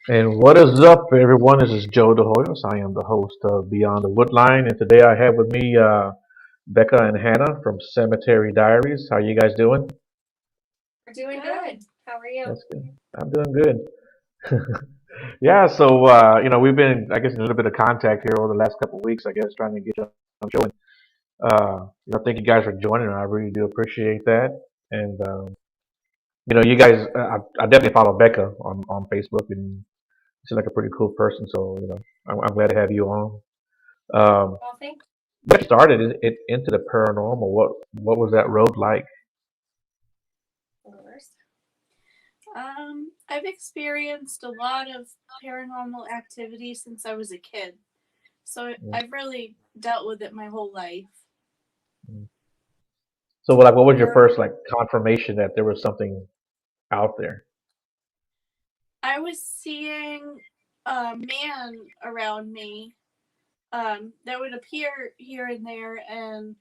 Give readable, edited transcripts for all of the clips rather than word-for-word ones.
And what is up, everyone? This is Joe DeHoyos. I am the host of Beyond the Woodline, and today I have with me Becca and Hannah from Cemetery Diaries. How are you guys doing? We're doing good. How are you? That's good. I'm doing good. Yeah, so we've been, I guess, in a little bit of contact here over the last couple of weeks. I guess trying to get you on the show. And, thank you guys for joining. I really do appreciate that. And you guys, I definitely follow Becca on Facebook, and she's like a pretty cool person. So I'm glad to have you on. Um, Well, thank What started it into the paranormal? What was that road like? you. First. I've experienced a lot of paranormal activity since I was a kid. So Mm, I've really dealt with it my whole life. mm. So, like, what was your You're first like confirmation that there was something out there? I was seeing a man around me that would appear here and there, and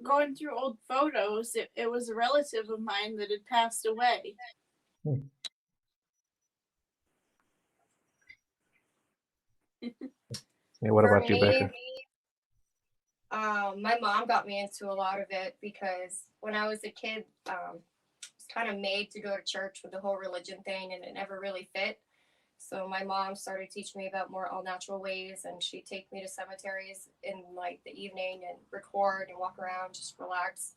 going through old photos, it was a relative of mine that had passed away. Hmm. And what for about you, me. Becca? My mom got me into a lot of it because when I was a kid, I was kind of made to go to church with the whole religion thing, and it never really fit. So my mom started teaching me about more all natural ways, and she'd take me to cemeteries in like the evening and record and walk around, just relax.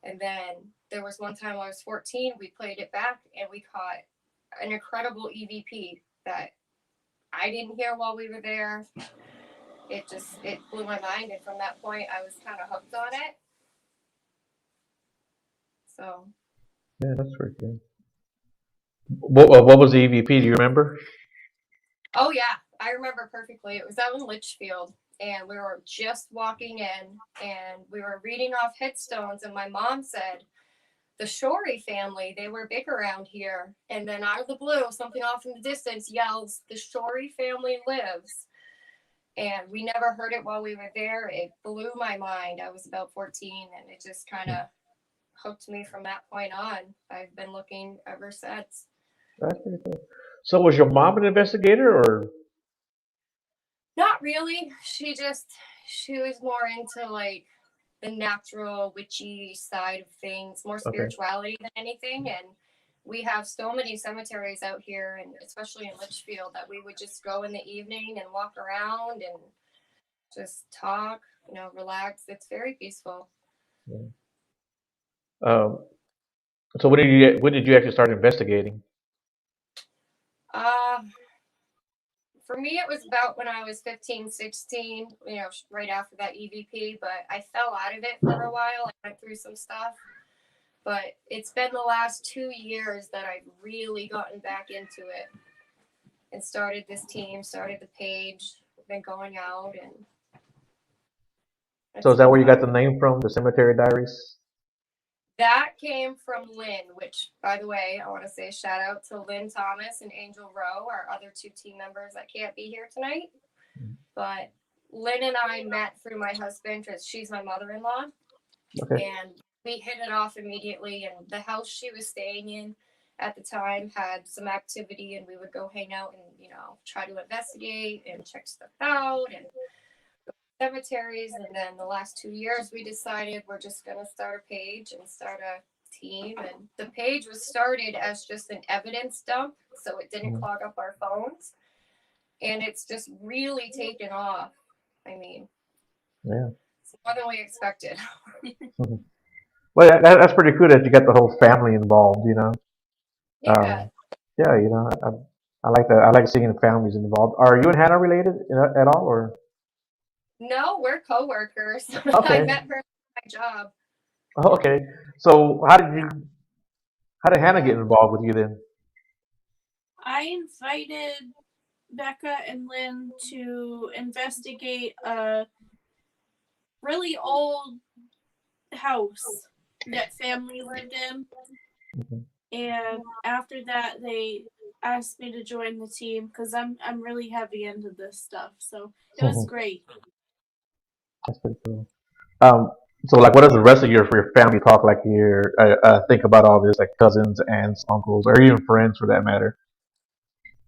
And then there was one time I was 14, we played it back, and we caught an incredible EVP that I didn't hear while we were there. It blew my mind, and from that point I was kind of hooked on it. So Yeah, that's pretty good. What was the EVP? Do you remember? oh yeah, I remember perfectly. It was out in Litchfield, and we were just walking in, and we were reading off headstones, and my mom said the Shorey family, they were big around here. And then out of the blue, something off in the distance yells, the Shorey family lives. And we never heard it while we were there. It blew my mind. I was about 14, and it just kind of hooked me from that point on. I've been looking ever since. That's pretty cool. So, was your mom an investigator, or Not really. She was more into like the natural witchy side of things, more okay? spirituality than anything. And we have so many cemeteries out here, and especially in Litchfield, that we would just go in the evening and walk around and just talk, relax. It's very peaceful. Yeah. Um, so, when did you actually start investigating? Uh, for me, it was about when I was 15, 16, right after that EVP, but I fell out of it for a while. I went through some stuff. But it's been the last 2 years that I've really gotten back into it and started this team, started the page, been going out, and So, it's is that been where you got fun. the name from, the Cemetery Diaries? That came from Lynn, which, by the way, I want to say shout out to Lynn Thomas and Angel Rowe, our other two team members that can't be here tonight. But Lynn and I met through my husband, because she's my mother in law, Okay. and we hit it off immediately. And the house she was staying in at the time had some activity, and we would go hang out and try to investigate and check stuff out and cemeteries. And then the last 2 years we decided we're just going to start a page and start a team. And the page was started as just an evidence dump, so it didn't Mhm. clog up our phones, and it's just really taken off. I mean, Yeah. it's more than we expected. Mhm. Well, that's pretty cool that you got the whole family involved. Yeah. Yeah, I like that. I like seeing families involved. Are you and Hannah related at all, or? No, we're coworkers. I Okay. met her at my job. Oh, okay. So how did Hannah get involved with you then? I invited Becca and Lynn to investigate a really old house that family lived in. Mhm. And after that, they asked me to join the team because I'm really heavy into this stuff. So it was great. That's pretty cool. Um, so like, what does the rest of your family talk like here? Think about all this, like cousins, aunts, uncles, or even friends for that matter.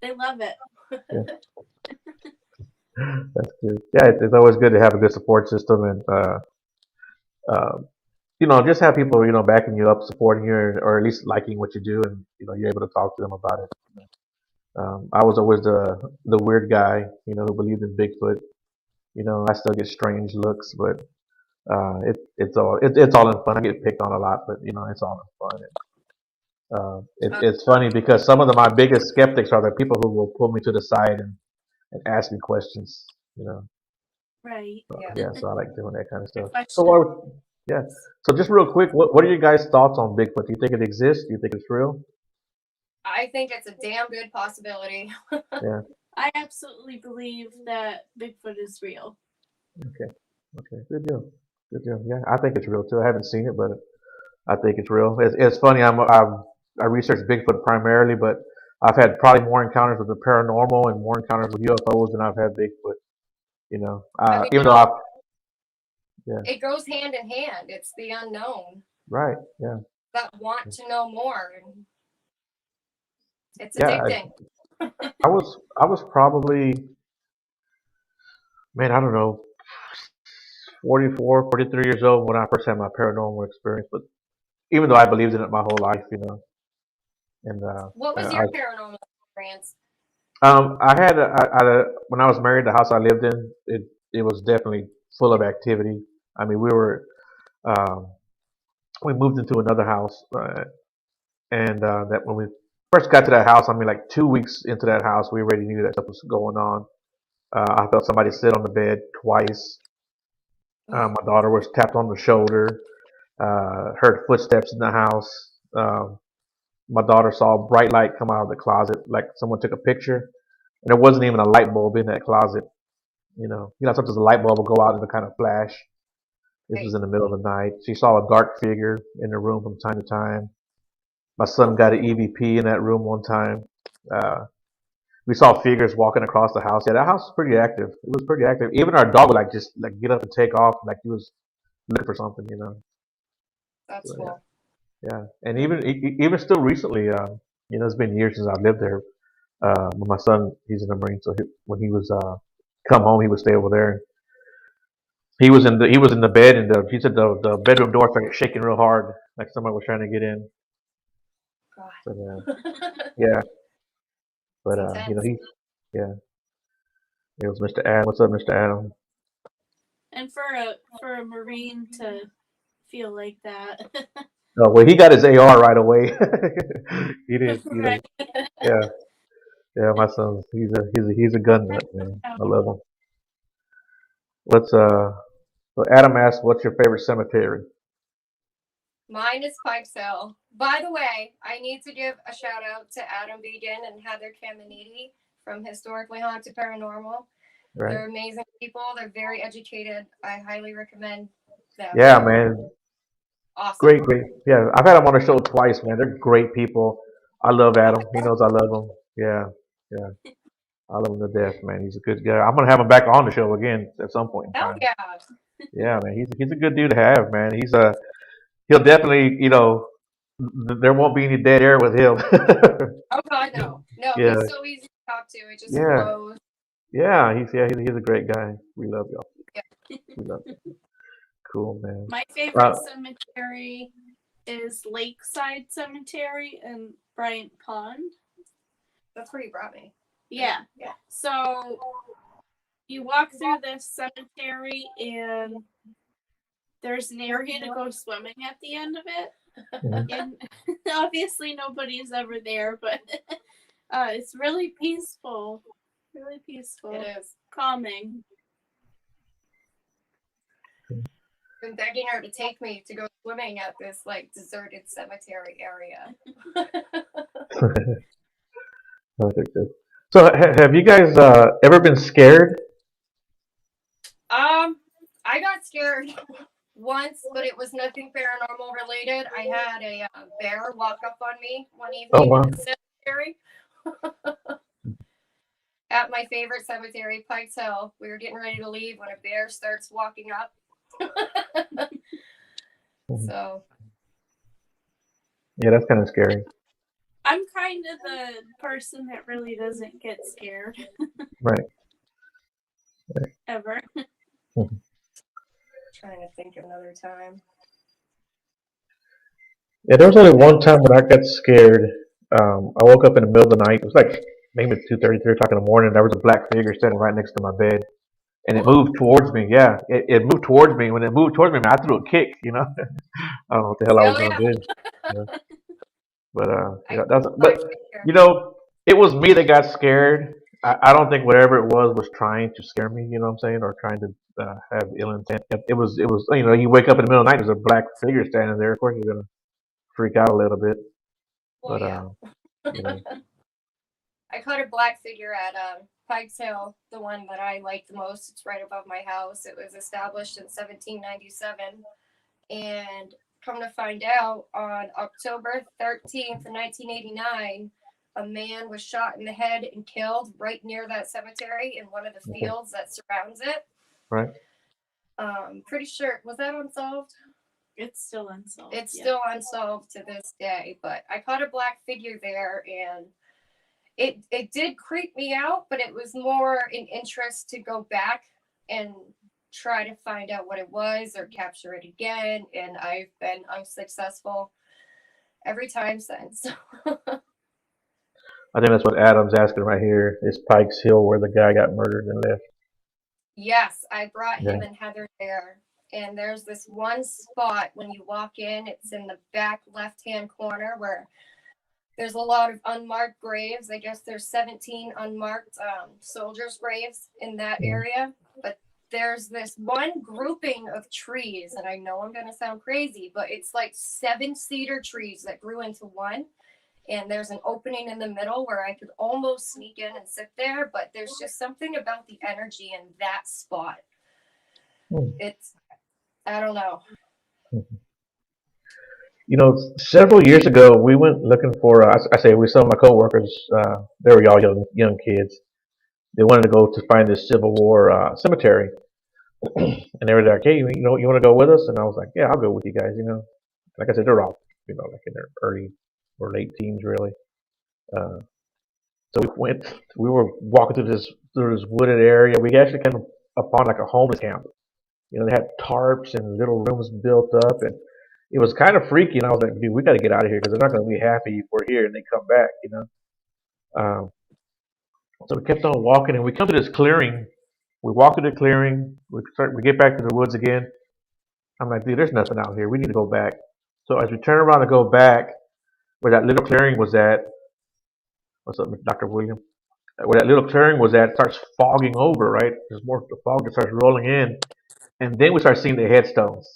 They love it. That's good. Yeah, it's always good to have a good support system and uh, just have people backing you up, supporting you, or at least liking what you do, and you're able to talk to them about it. I was always the weird guy, who believed in Bigfoot. I still get strange looks, but it's all in fun. I get picked on a lot, but it's all in fun. It's funny because some of my biggest skeptics are the people who will pull me to the side and ask me questions. Right. Yeah. So I like doing that kind of Good stuff. So question. yeah. So just real quick, what are your guys' thoughts on Bigfoot? Do you think it exists? Do you think it's real? I think it's a damn good possibility. Yeah. I absolutely believe that Bigfoot is real. Okay. Okay. Good deal. Good deal. Yeah, I think it's real too. I haven't seen it, but I think it's real. It's funny. I research Bigfoot primarily, but I've had probably more encounters with the paranormal and more encounters with UFOs than I've had Bigfoot. I mean, Even though yeah, it goes hand in hand. It's the unknown right, yeah, that want to know more, and it's yeah. addicting. I was probably, man, I don't know, 44, 43 years old when I first had my paranormal experience. But even though I believed in it my whole life, and What was I your paranormal experience? when I was married, the house I lived in, it was definitely full of activity. I mean, um, we moved into another house, and that when we first got to that house, I mean, like 2 weeks into that house, we already knew that stuff was going on. I felt somebody sit on the bed twice. My daughter was tapped on the shoulder. Heard footsteps in the house. My daughter saw a bright light come out of the closet, like someone took a picture, and there wasn't even a light bulb in that closet. Sometimes a light bulb will go out and it'll kind of flash. This was Right. in the middle of the night. She saw a dark figure in the room from time to time. My son got an EVP in that room one time. Uh, we saw figures walking across the house. Yeah, that house was pretty active. It was pretty active. Even our dog would like just like get up and take off, like he was looking for something. That's So cool. yeah. And even still recently, it's been years since I've lived there. But my son, he's in the Marine, so when he was come home, he would stay over there. He was in the bed, and he said the bedroom door started shaking real hard, like somebody was trying to get in. But God. yeah, but It's intense. yeah, it was Mr. Adam. What's up, Mr. Adam? And for a Marine to feel like that. Oh, well, he got his AR right away. He didn't, Right. yeah, yeah. My son's he's a gun nut, man. I love him. What's So Adam asked, "What's your favorite cemetery?" Mine is Pike's Hill. By the way, I need to give a shout out to Adam Began and Heather Caminiti from Historically Haunted Paranormal. Right? They're amazing people. They're very educated. I highly recommend them. Yeah, They're man. awesome. Great, great. Yeah, I've had them on the show twice, man. They're great people. I love Adam. He knows I love him. Yeah, yeah. I love him to death, man. He's a good guy. I'm gonna have him back on the show again at some point in Hell time. yeah. Yeah, man. He's a good dude to have, man. He'll definitely, there won't be any dead air with him. Oh God, no. No, Yeah, he's so easy to talk to. It just yeah, flows. yeah. He's a great guy. We love y'all. Yeah. We love you. Cool, man. My favorite Uh, cemetery is Lakeside Cemetery in Bryant Pond. That's where you brought me. Yeah. Yeah. So you walk through this cemetery and there's an area to go swimming at the end of it. mhm. And obviously nobody's ever there, but it's really peaceful. Really peaceful. It is. Calming. Been begging her to take me to go swimming at this like deserted cemetery area. Okay, good. So, have you guys ever been scared? I got scared once, but it was nothing paranormal related. I had a bear walk up on me one Oh, evening wow. in the cemetery at my favorite cemetery, Pikes Hill. We were getting ready to leave when a bear starts walking up. Mhm. So Yeah, that's kind of scary. I'm kind of the person that really doesn't get scared Right. ever. Trying to think of another time. Yeah, there was only one time when I got scared. I woke up in the middle of the night. It was like maybe 2:30, 3 o'clock in the morning. There was a black figure standing right next to my bed, and it moved towards me. Yeah, it moved towards me. When it moved towards me, I threw a kick. I don't know what the hell I was Oh gonna yeah, do. You know? But I that's black but figure. it was me that got scared. I don't think whatever it was trying to scare me. You know what I'm saying, or trying to have ill intent. It was. You wake up in the middle of the night. There's a black figure standing there. Of course, you're gonna freak out a little bit. Well, But yeah. you know, I caught a black figure at Pikes Hill, the one that I like the most. It's right above my house. It was established in 1797. And come to find out, on October 13th, 1989, a man was shot in the head and killed right near that cemetery in one of the okay, fields that surrounds it. right? Pretty sure, was that unsolved? It's still unsolved. It's yeah. still unsolved to this day, but I caught a black figure there, and it did creep me out, but it was more an interest to go back and try to find out what it was or capture it again, and I've been unsuccessful every time since. I think that's what Adam's asking right here. Is Pikes Hill where the guy got murdered and left? Yes, I brought Yeah. him and Heather there, and there's this one spot when you walk in, it's in the back left hand corner where there's a lot of unmarked graves. I guess there's 17 unmarked soldiers' graves in that Mhm. area. But there's this one grouping of trees, and I know I'm going to sound crazy, but it's like 7 cedar trees that grew into one. And there's an opening in the middle where I could almost sneak in and sit there, but there's just something about the energy in that spot. Hmm. I don't know. Several years ago, we went looking for. I say we, some of my coworkers. They were all young kids. They wanted to go to find this Civil War cemetery, and they were like, "Hey, you want to go with us?" And I was like, "Yeah, I'll go with you guys." Like I said, they're all like in their early or late teens, really. Uh, so we went. We were walking through this wooded area. We actually came upon like a homeless camp. They had tarps and little rooms built up, and it was kind of freaky. And I was like, dude, we got to get out of here because they're not going to be happy if we're here and they come back. Um, so we kept on walking, and we come to this clearing. We walk to the clearing. We get back to the woods again. I'm like, dude, there's nothing out here. We need to go back. So as we turn around to go back, where that little clearing was at, what's up, Dr. William? Where that little clearing was at, it starts fogging over, right? There's more the fog that starts rolling in, and then we start seeing the headstones.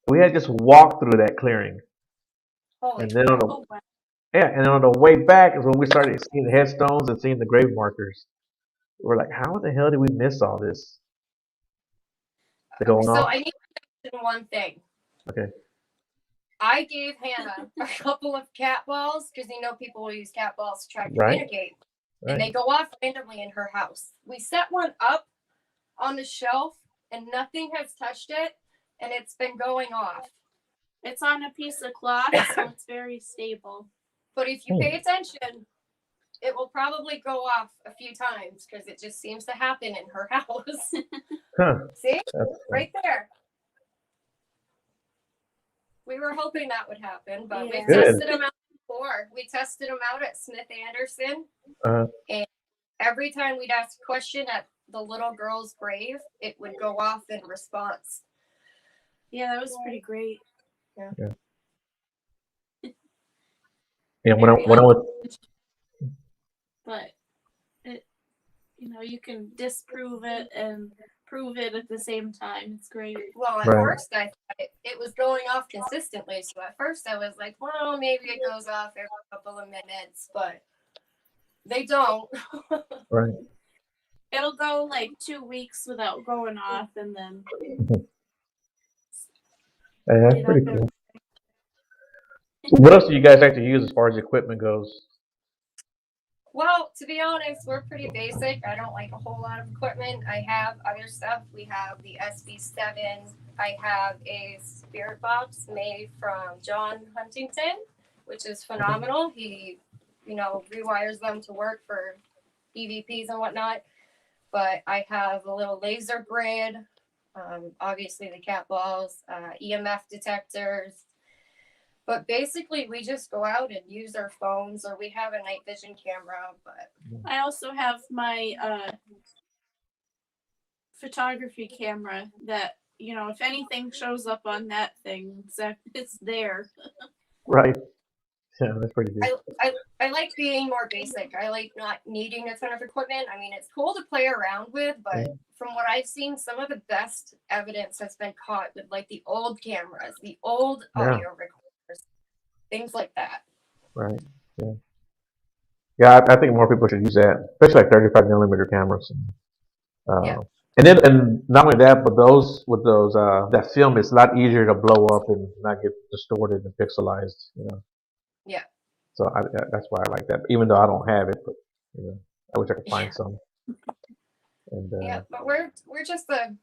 We had just walked through that clearing, Holy and then on crap. the yeah, and then on the way back is when we started seeing the headstones and seeing the grave markers. We're like, how the hell did we miss all this? Going So on? I need to mention one thing. Okay, I gave Hannah a couple of cat balls because people will use cat balls to try to right, communicate, and right. they go off randomly in her house. We set one up on the shelf, and nothing has touched it, and it's been going off. It's on a piece of cloth, so it's very stable. But if you pay attention, it will probably go off a few times because it just seems to happen in her house. Huh. See? Right there. We were hoping that would happen, but Yeah. we've tested them out before. We tested them out at Smith Anderson, and every time we'd ask a question at the little girl's grave, it would go off in response. Yeah, that was pretty great. Yeah. Yeah, when I was But it, you can disprove it and prove it at the same time. It's great. Well, at Right. first I thought it was going off consistently, so at first I was like, well, maybe it goes off every couple of minutes, but they don't. right. It'll go like 2 weeks without going off, and then That's pretty cool. What else do you guys like to use as far as equipment goes? Well, to be honest, we're pretty basic. I don't like a whole lot of equipment. I have other stuff. We have the SB7. I have a spirit box made from John Huntington, which is phenomenal. He, rewires them to work for EVPs and whatnot. But I have a little laser grid, obviously the cat balls, EMF detectors. But basically, we just go out and use our phones, or we have a night vision camera. But I also have my photography camera that, if anything shows up on that thing, it's there. Right. Yeah, that's pretty good. I like being more basic. I like not needing a ton of equipment. I mean, it's cool to play around with, but from what I've seen, some of the best evidence has been caught with like the old cameras, the old audio recorders, things like that. Right. Yeah. Yeah, I think more people should use that, especially like 35 millimeter cameras. And not only that, but with those that film, it's a lot easier to blow up and not get distorted and pixelized. Yeah. So that's why I like that. Even though I don't have it, but I wish I could find some. And but we're just a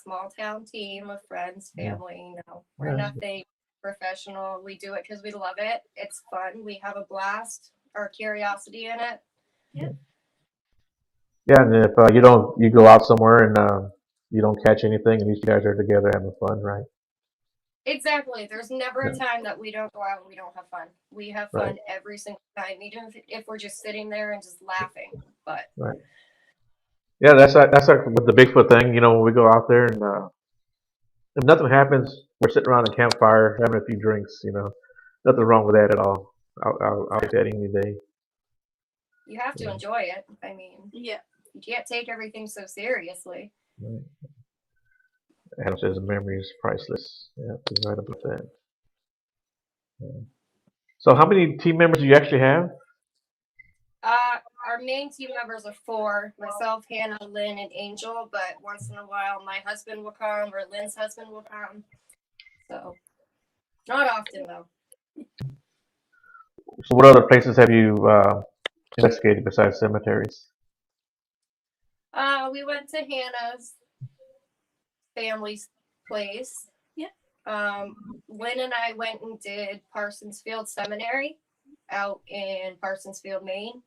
small town team of friends, family. We're nothing professional. We do it because we love it. It's fun. We have a blast. Our curiosity in it. Yeah. Yeah, and if you go out somewhere and you don't catch anything, at least you guys are together having fun, right? Exactly. There's never a time that we don't go out and we don't have fun. We have fun every single time, even if we're just sitting there and just laughing. But yeah, that's like with the Bigfoot thing. When we go out there and if nothing happens, we're sitting around the campfire having a few drinks. Nothing wrong with that at all. I'll take that any day. You have to enjoy it. I mean, you can't take everything so seriously. Right. Adam says the memory is priceless. Yeah, he's right about that. Yeah. So how many team members do you actually have? Our main team members are 4, myself, Hannah, Lynn, and Angel, but once in a while my husband will come or Lynn's husband will come. So not often though. So what other places have you investigated besides cemeteries? We went to Hannah's family's place. Lynn and I went and did Parsons Field Seminary out in Parsons Field, Maine.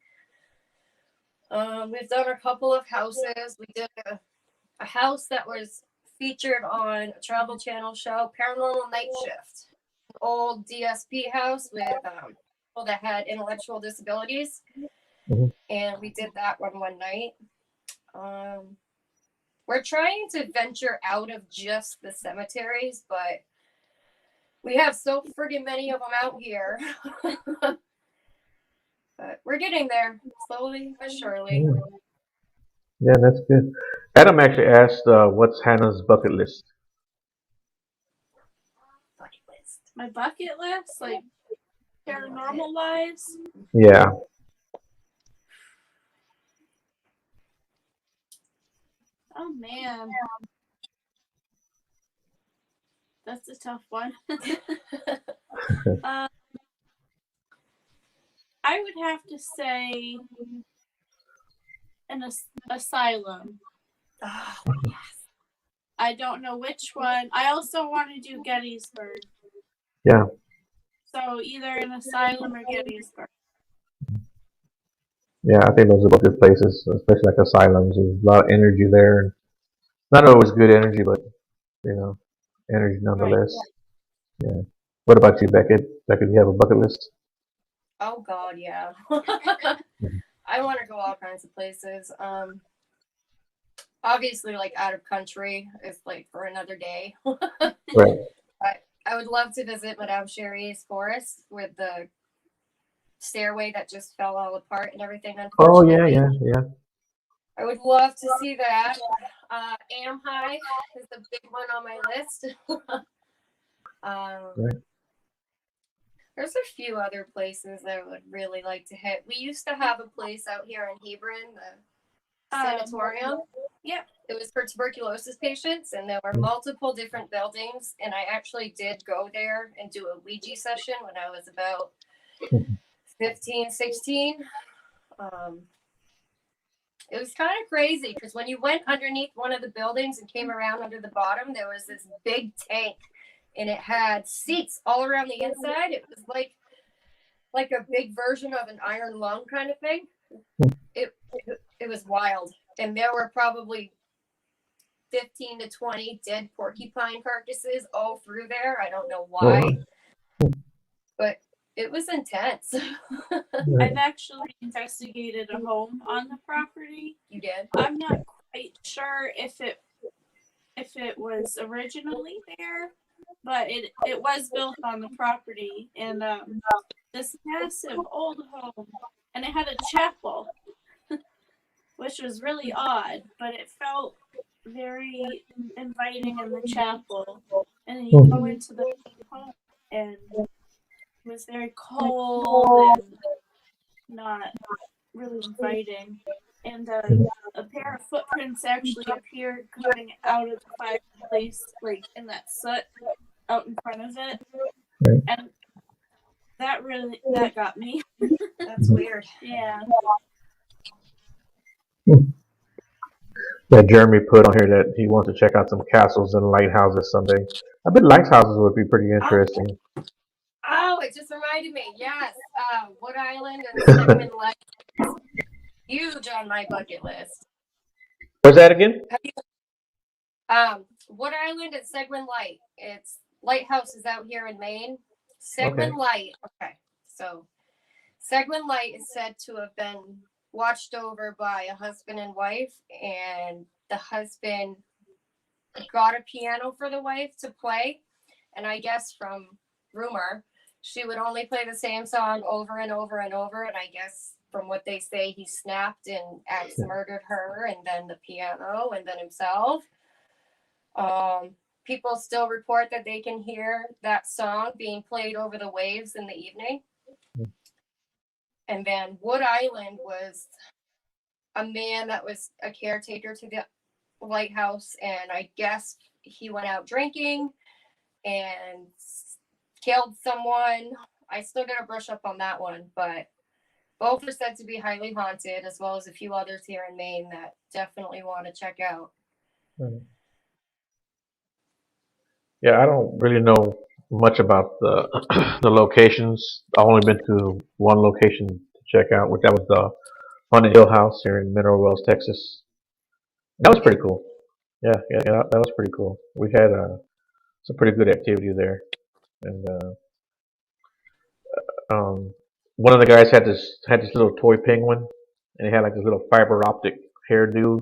We've done a couple of houses. We did a house that was featured on a Travel Channel show, Paranormal Night Shift. An old DSP house with people that had intellectual disabilities. And we did that one night. We're trying to venture out of just the cemeteries, but we have so friggin' many of them out here. But we're getting there, slowly but surely. Yeah, that's good. Adam actually asked, what's Hannah's bucket list? Bucket list. My bucket list? Like, paranormal wise? Yeah. Oh, man. That's a tough one. I would have to say an asylum. Oh, yes. I don't know which one. I also want to do Gettysburg. Yeah. So either an asylum or Gettysburg. Yeah, I think those are both good places, especially like asylums. There's a lot of energy there. Not always good energy, but energy nonetheless. Right. Yeah. What about you, Beckett? Beckett, do you have a bucket list? Oh God, yeah. I want to go all kinds of places. Obviously, like out of country is like for another day. Right. I would love to visit Madame Cherie's forest with the stairway that just fell all apart and everything. Oh yeah. I would love to see that. Amhigh is a big one on my list. Right. There's a few other places that I would really like to hit. We used to have a place out here in Hebron, the Sanatorium. Yep. It was for tuberculosis patients, and there were multiple different buildings. And I actually did go there and do a Ouija session when I was about 15, 16. It was kind of crazy because when you went underneath one of the buildings and came around under the bottom, there was this big tank, and it had seats all around the inside. It was like like a big version of an iron lung kind of thing. It it was wild, and there were probably 15 to 20 dead porcupine carcasses all through there. I don't know why, but it was intense. I've actually investigated a home on the property. You did? I'm not quite sure if it was originally there, but it was built on the property, and this massive old home, and it had a chapel, which was really odd, but it felt very inviting in the chapel. And then you go into the home, and it was very cold and not really inviting. And a pair of footprints actually appeared coming out of the fireplace, like in that soot out in front of it. And that got me. That's weird. Yeah. Yeah, Jeremy put on here that he wants to check out some castles and lighthouses someday. I bet lighthouses would be pretty interesting. Oh, it just reminded me. Yes, Wood Island and Cinnamon Light. Huge on my bucket list. What's that again? Wood Island and Seguin Light. It's lighthouses out here in Maine. Seguin Light. Okay, so Seguin Light is said to have been watched over by a husband and wife, and the husband got a piano for the wife to play, and I guess from rumor, she would only play the same song over and over and over, and I guess from what they say, he snapped and axe murdered her, and then the piano, and then himself. People still report that they can hear that song being played over the waves in the evening. And then Wood Island was a man that was a caretaker to the lighthouse, and I guess he went out drinking and killed someone. I still gotta brush up on that one, but both are said to be highly haunted, as well as a few others here in Maine that definitely want to check out. Yeah, I don't really know much about the the locations. I've only been to one location to check out, which that was the Haunted Hill House here in Mineral Wells, Texas. That was pretty cool. Yeah, that was pretty cool. We had some pretty good activity there, and one of the guys had this little toy penguin, and he had like this little fiber optic hairdo,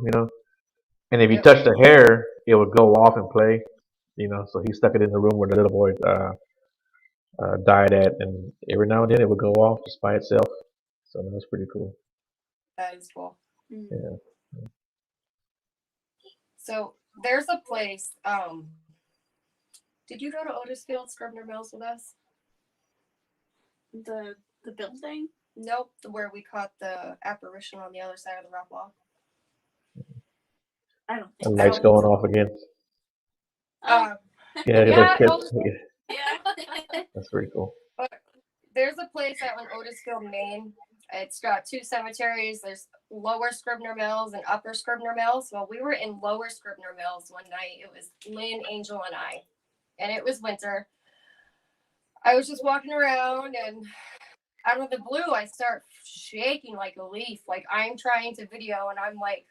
and if you touched the hair, it would go off and play, So he stuck it in the room where the little boy died at, and every now and then it would go off just by itself. So that was pretty cool. That is cool. Yeah. So there's a place. Did you go to Otisfield Scribner Mills with us? The building? Nope, where we caught the apparition on the other side of the rock wall. I don't The think lights so. going off again. Yeah, That's pretty cool. But there's a place out in Otisfield, Maine. It's got two cemeteries. There's Lower Scribner Mills and Upper Scribner Mills. Well, we were in Lower Scribner Mills one night. It was Lynn, Angel, and I. And it was winter. I was just walking around, and out of the blue, I start shaking like a leaf. Like, I'm trying to video, and I'm like,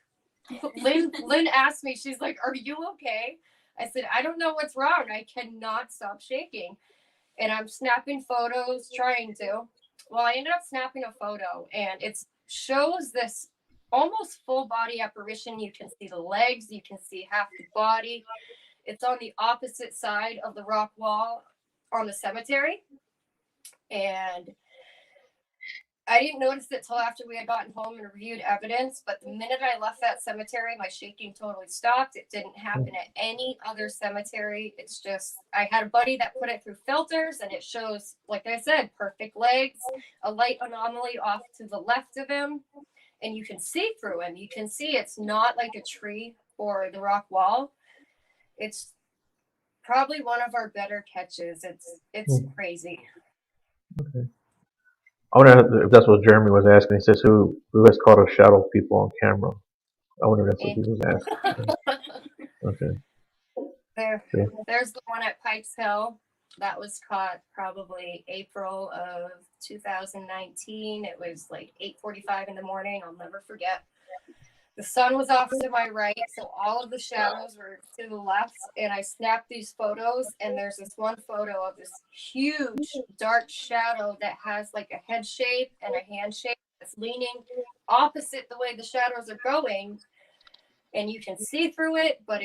Lynn asked me, she's like, "Are you okay?" I said, "I don't know what's wrong. I cannot stop shaking." And I'm snapping photos, trying to. Well, I ended up snapping a photo, and it shows this almost full body apparition. You can see the legs, you can see half the body. It's on the opposite side of the rock wall on the cemetery. And I didn't notice it till after we had gotten home and reviewed evidence, but the minute I left that cemetery, my shaking totally stopped. It didn't happen at any other cemetery. It's just, I had a buddy that put it through filters, and it shows, like I said, perfect legs, a light anomaly off to the left of him, and you can see through him. You can see it's not like a tree or the rock wall. It's probably one of our better catches. It's crazy. Okay. I wonder if that's what Jeremy was asking. He says, who has caught a shadow people on camera? I wonder if that's what he was asking. Okay. There's the one at Pikes Hill. That was caught probably April of 2019. It was like 8:45 in the morning. I'll never forget. The sun was off to my right, so all of the shadows were to the left. And I snapped these photos, and there's this one photo of this huge dark shadow that has like a head shape and a hand shape that's leaning opposite the way the shadows are going. And you can see through it, but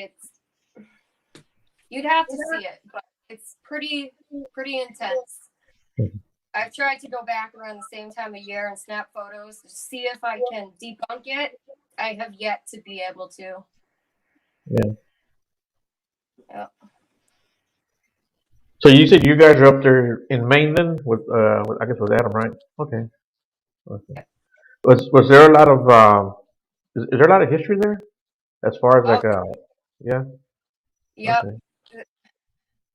you'd have to see it, but it's pretty intense. I've tried to go back around the same time of year and snap photos to see if I can debunk it. I have yet to be able to. Yeah. Yep. So you said you guys are up there in Maine then, with I guess with Adam, right? Okay. Okay. Was there a lot of is there a lot of history there as far as Oh, like yeah? yep. Okay.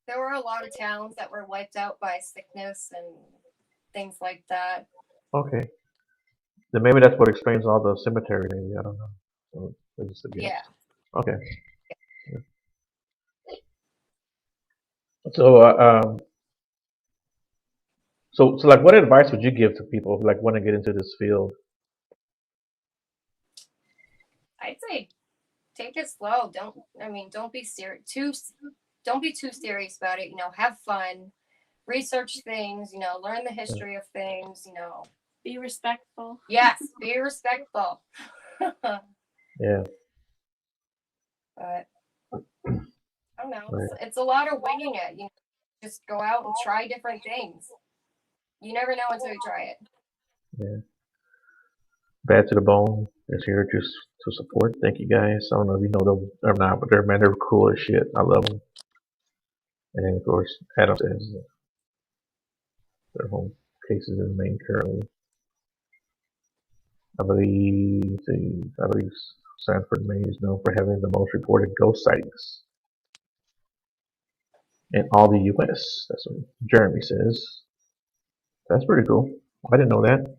There were a lot of towns that were wiped out by sickness and things like that. Okay. Then maybe that's what explains all the cemetery. Maybe I don't know. So it's just a guess. Yeah. Okay. So so like, what advice would you give to people who like want to get into this field? I'd say take it slow. Don't be don't be too serious about it. Have fun, research things, learn the history of things, Be respectful. Yes, be respectful. Yeah. But I don't know. Right. It's a lot of winging it. Just go out and try different things. You never know until you try it. Yeah. Bad to the Bone is here just to support. Thank you guys. I don't know if you know them or not, but they're cool as shit. I love them. And then of course Adam says their home cases in Maine currently. I believe Sanford, Maine is known for having the most reported ghost sightings in all the U.S. That's what Jeremy says. That's pretty cool. I didn't know that.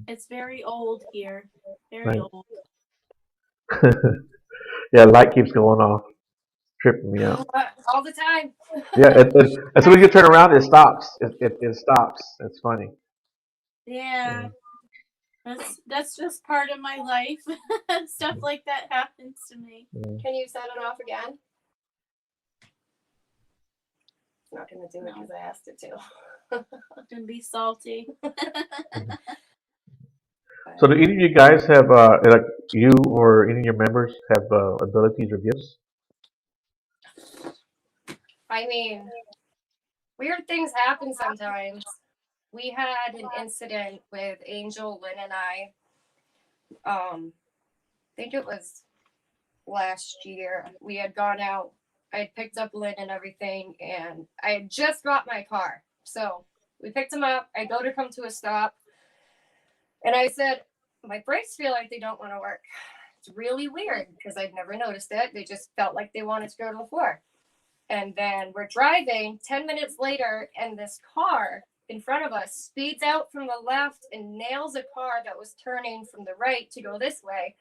It's very old here. Very Right. old. Yeah, light keeps going off, tripping me out. All the time. Yeah, as soon as you turn around, it stops. It stops. It's funny. Yeah. That's just part of my life. Stuff like that happens to me. Yeah. Can you set it off again? It's not going to do it because I asked it to. And be salty. So do any of you guys have like you or any of your members have abilities or gifts? I mean, weird things happen sometimes. We had an incident with Angel, Lynn, and I. I think it was last year. We had gone out. I had picked up Lynn and everything, and I had just got my car. So we picked him up. I go to come to a stop, and I said, my brakes feel like they don't want to work. It's really weird because I'd never noticed it. They just felt like they wanted to go to the floor. And then we're driving 10 minutes later, and this car in front of us speeds out from the left and nails a car that was turning from the right to go this way.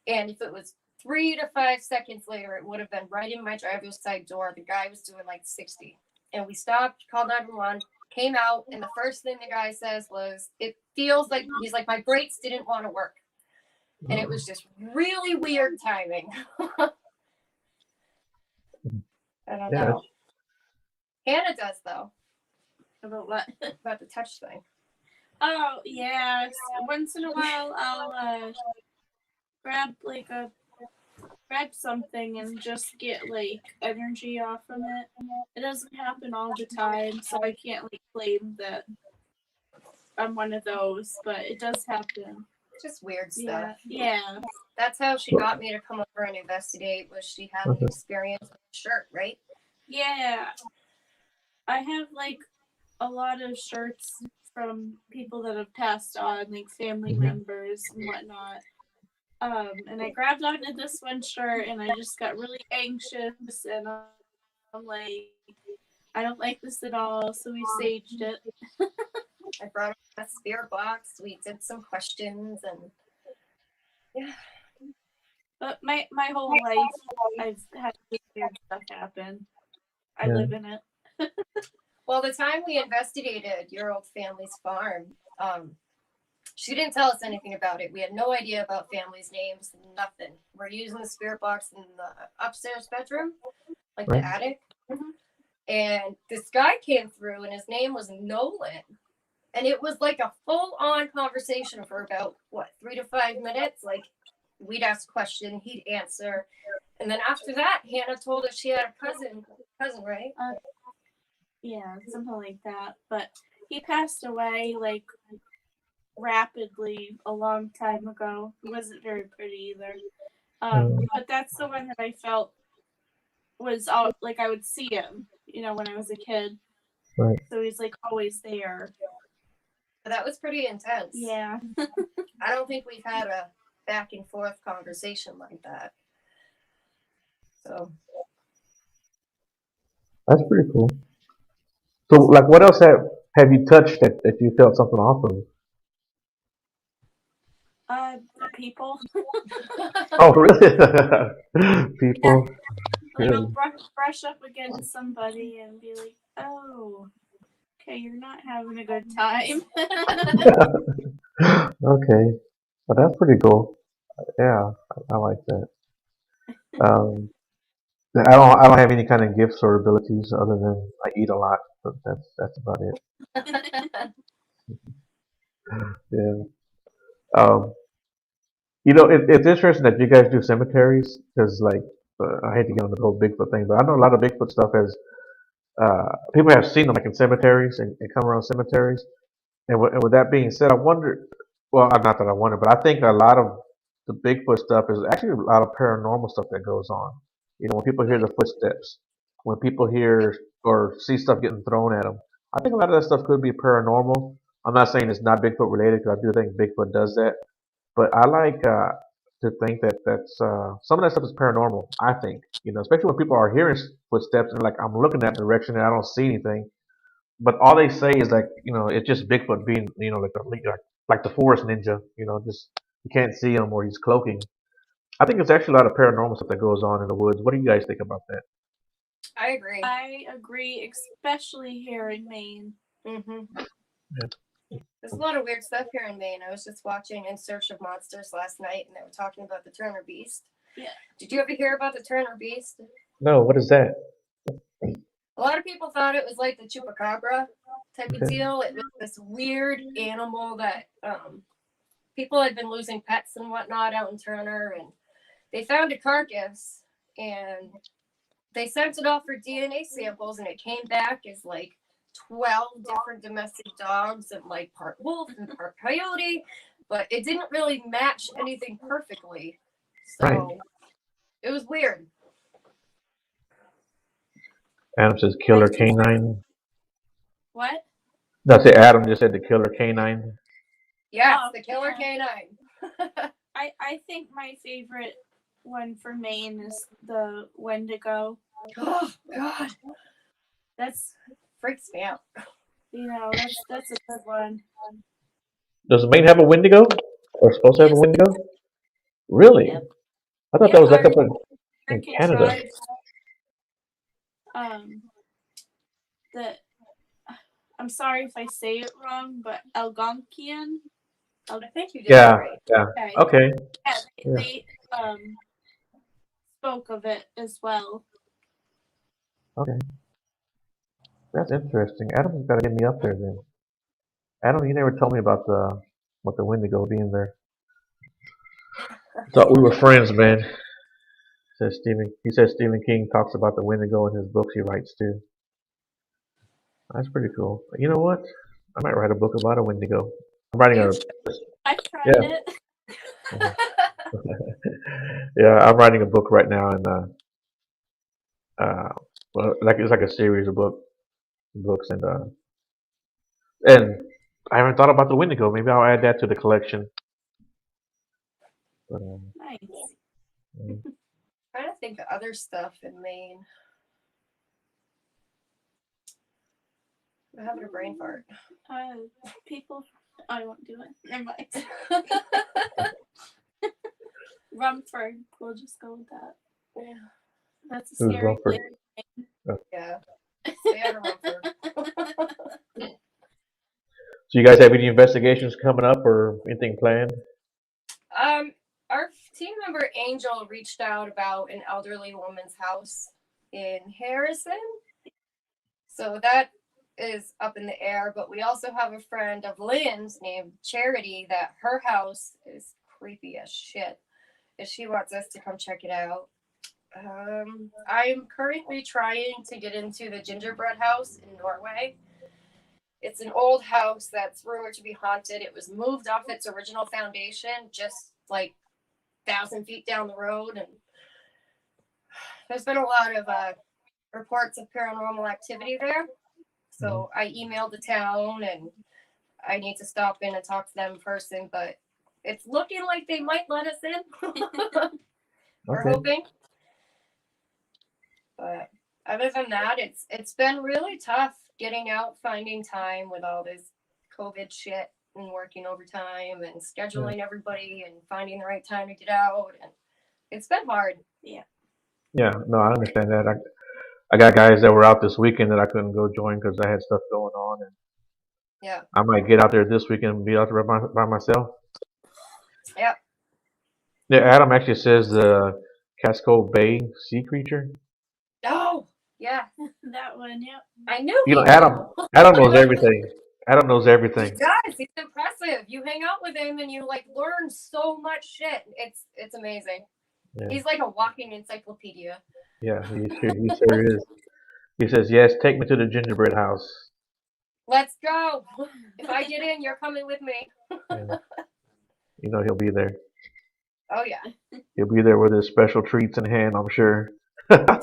And if it was 3 to 5 seconds later, it would have been right in my driver's side door. The guy was doing like 60. And we stopped, called 911, came out, and the first thing the guy says was, it feels like, he's like, my brakes didn't want to work. And it was just really weird timing. I don't know. Hannah does, though. About what? About the touch thing. Oh, yeah. Once in a while, I'll grab something and just get like energy off from it. It doesn't happen all the time, so I can't like claim that I'm one of those, but it does happen. Just weird stuff. Yeah. That's how she got me to come over and investigate. Was she had an experience with the shirt, right? Yeah. I have like a lot of shirts from people that have passed on, like family members and whatnot. And I grabbed onto this one shirt and I just got really anxious and I'm like, I don't like this at all, so we saged it. I brought a spirit box. We did some questions and yeah. But my whole life I've had weird stuff happen. I live in it. Well, the time we investigated your old family's farm, she didn't tell us anything about it. We had no idea about families' names, nothing. We're using the spirit box in the upstairs bedroom, like the attic. And this guy came through, and his name was Nolan. And it was like a full-on conversation for about, 3 to 5 minutes? Like, we'd ask a question, he'd answer. And then after that, Hannah told us she had a cousin, right? Yeah, something like that. But he passed away, like, rapidly a long time ago. He wasn't very pretty either. But that's the one that I felt was all, like, I would see him, when I was a kid. Right. So he's, like, always there. That was pretty intense. Yeah. I don't think we've had a back and forth conversation like that. So That's pretty cool. So, like, what else have you touched that you felt something off of? People. Oh, really? People. Like, I'll brush up against somebody and be like, oh, okay, you're not having a good time. Okay, well, that's pretty cool. Yeah, I like that. Um, I don't have any kind of gifts or abilities other than I eat a lot, but that's about it. Yeah. Um, it's interesting that you guys do cemeteries because, like, I hate to get on the whole Bigfoot thing, but I know a lot of Bigfoot stuff as people have seen them like in cemeteries and come around cemeteries. And with that being said, I wonder. Well, not that I wonder, but I think a lot of the Bigfoot stuff is actually a lot of paranormal stuff that goes on. When people hear the footsteps, when people hear or see stuff getting thrown at them, I think a lot of that stuff could be paranormal. I'm not saying it's not Bigfoot related because I do think Bigfoot does that, but I like to think that that's some of that stuff is paranormal. I think, especially when people are hearing footsteps and like I'm looking that direction and I don't see anything, but all they say is like, it's just Bigfoot being, like the forest ninja, just you can't see him or he's cloaking. I think it's actually a lot of paranormal stuff that goes on in the woods. What do you guys think about that? I agree. I agree, especially here in Maine. There's a lot of weird stuff here in Maine. I was just watching In Search of Monsters last night, and they were talking about the Turner Beast. Yeah. Did you ever hear about the Turner Beast? No, what is that? A lot of people thought it was like the chupacabra type of deal. It was this weird animal that people had been losing pets and whatnot out in Turner, and they found a carcass, and they sent it off for DNA samples, and it came back as like 12 different domestic dogs and like part wolf and part coyote, but it didn't really match anything perfectly. So It was weird. Adam says killer canine. What? That's it. Adam just said the killer canine. Yes, the killer canine. I think my favorite one for Maine is the Wendigo. Oh God, that's freaks me out. That's a good one. Does Maine have a Wendigo? Or supposed to have a Wendigo? Really? Yep. I thought that was like up in Canada. Tribes, I'm sorry if I say it wrong, but Algonquian. I think you did right. Yeah. Okay. Yeah, they spoke of it as well. Okay. That's interesting. Adam's got to get me up there then. Adam, you never told me about the Wendigo being there. Thought we were friends, man. He says Stephen King talks about the Wendigo in his books he writes too. That's pretty cool. You know what? I might write a book about a Wendigo. I'm writing I tried it. Yeah, I'm writing a book right now, and well, it's like a series of books, and I haven't thought about the Wendigo. Maybe I'll add that to the collection. But, nice. I'm trying to think of other stuff in Maine. I'm having a brain fart. People, I won't do it. Never mind. Rumford. We'll just go with that. Yeah. That's a scary place. Yeah. Stay out of Rumford. So you guys have any investigations coming up or anything planned? Our team member Angel reached out about an elderly woman's house in Harrison. So that is up in the air. But we also have a friend of Lynn's named Charity that her house is creepy as shit. And she wants us to come check it out. I'm currently trying to get into the Gingerbread house in Norway. It's an old house that's rumored to be haunted. It was moved off its original foundation just like 1,000 feet down the road, and there's been a lot of reports of paranormal activity there. So I emailed the town, and I need to stop in and talk to them in person, but it's looking like they might let us in. We're hoping. But other than that, it's been really tough getting out, finding time with all this COVID shit and working overtime and scheduling everybody and finding the right time to get out. And it's been hard. Yeah. Yeah, no, I understand that. I got guys that were out this weekend that I couldn't go join because I had stuff going on, and Yeah. I might get out there this weekend and be out there by myself. Yep. Yeah, Adam actually says the Casco Bay sea creature. Oh, yeah. That one, yep. I knew You know, he Adam knows everything. Adam knows He everything. does. He's impressive. You hang out with him and you like learn so much shit. It's amazing. Yeah, He's like a walking encyclopedia. yeah, he sure is. He says, "Yes, take me to the gingerbread house." Let's go. If I get in, you're coming with me. Yeah. You know he'll be there. Oh yeah. He'll be there with his special treats in hand, I'm sure. Adam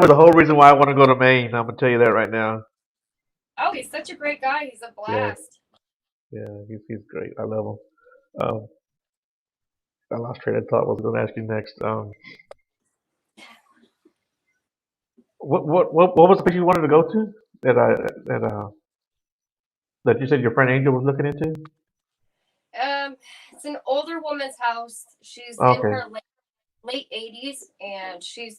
is the whole reason why I want to go to Maine. I'm gonna tell you that right now. Oh, he's such a great guy. He's a Yeah, blast. yeah, he's great. I love him. Um, I lost train of thought. What was I going to ask you next? What was the place you wanted to go to that that you said your friend Angel was looking into? It's an older woman's house. She's in Okay. her late 80s, and she